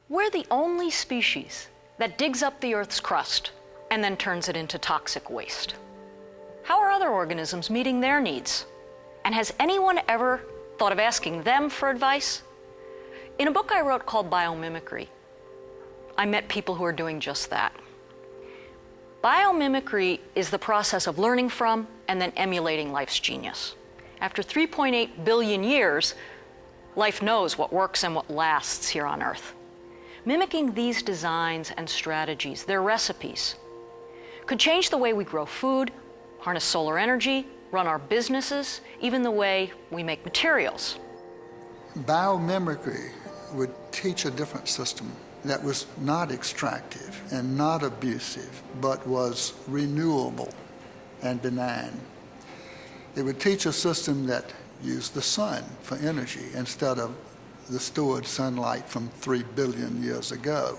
We're the only species that digs up the Earth's crust and then turns it into toxic waste. How are other organisms meeting their needs? And has anyone ever thought of asking them for advice? In a book I wrote called Biomimicry, I met people who are doing just that. Biomimicry is the process of learning from and then emulating life's genius. After 3.8 billion years, life knows what works and what lasts here on Earth. Mimicking these designs and strategies, their recipes, could change the way we grow food, harness solar energy, run our businesses, even the way we make materials. Biomimicry would teach a different system that was not extractive and not abusive, but was renewable and benign. It would teach a system that used the sun for energy instead of the stored sunlight from 3 billion years ago,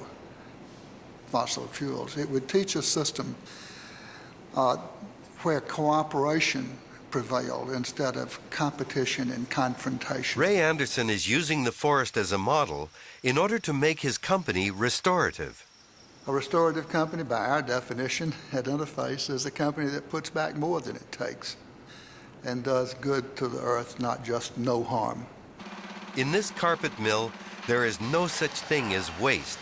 fossil fuels. It would teach a system where cooperation prevailed instead of competition and confrontation. Ray Anderson is using the forest as a model in order to make his company restorative. A restorative company, by our definition at Interface, is a company that puts back more than it takes and does good to the earth, not just no harm. In this carpet mill, there is no such thing as waste.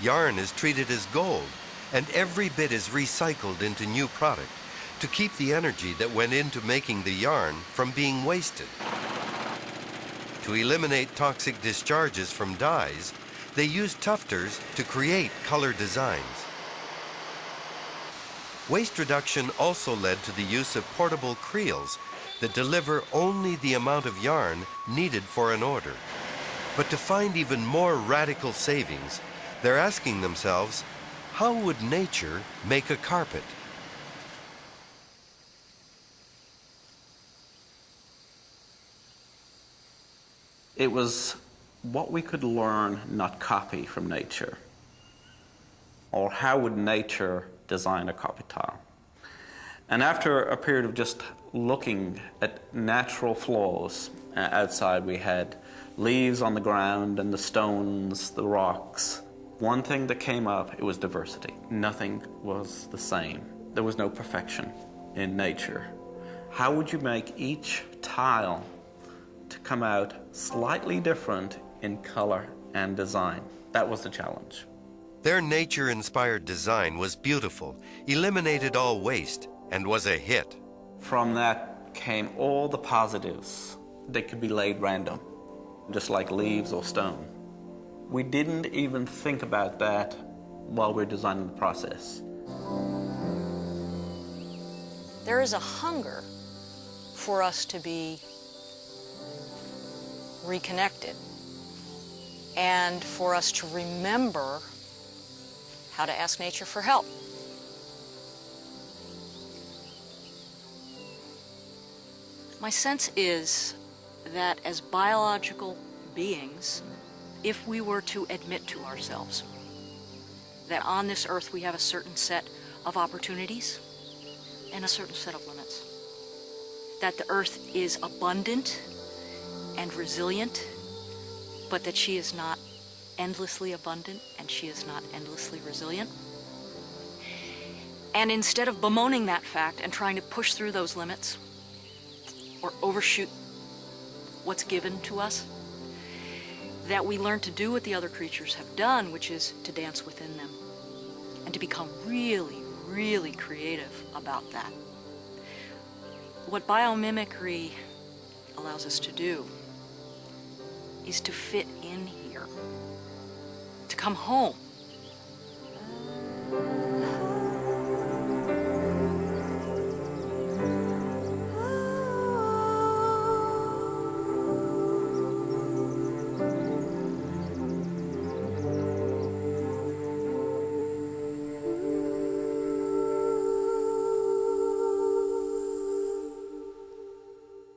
Yarn is treated as gold, and every bit is recycled into new product to keep the energy that went into making the yarn from being wasted. To eliminate toxic discharges from dyes, they use tufters to create color designs. Waste reduction also led to the use of portable creels that deliver only the amount of yarn needed for an order. But to find even more radical savings, they're asking themselves, how would nature make a carpet? It was what we could learn, not copy from nature. Or how would nature design a carpet tile? And after a period of just looking at natural flaws outside, we had leaves on the ground and the stones, the rocks. One thing that came up, it was diversity. Nothing was the same. There was no perfection in nature. How would you make each tile to come out slightly different in color and design? That was the challenge. Their nature-inspired design was beautiful, eliminated all waste, and was a hit. From that came all the positives that could be laid random, just like leaves or stone. We didn't even think about that while we were designing the process. There is a hunger for us to be reconnected and for us to remember how to ask nature for help. My sense is that as biological beings, if we were to admit to ourselves that on this earth we have a certain set of opportunities and a certain set of limits, that the earth is abundant and resilient, but that she is not endlessly abundant and she is not endlessly resilient. And instead of bemoaning that fact and trying to push through those limits or overshoot what's given to us, that we learn to do what the other creatures have done, which is to dance within them and to become really, really creative about that. What biomimicry allows us to do is to fit in here, to come home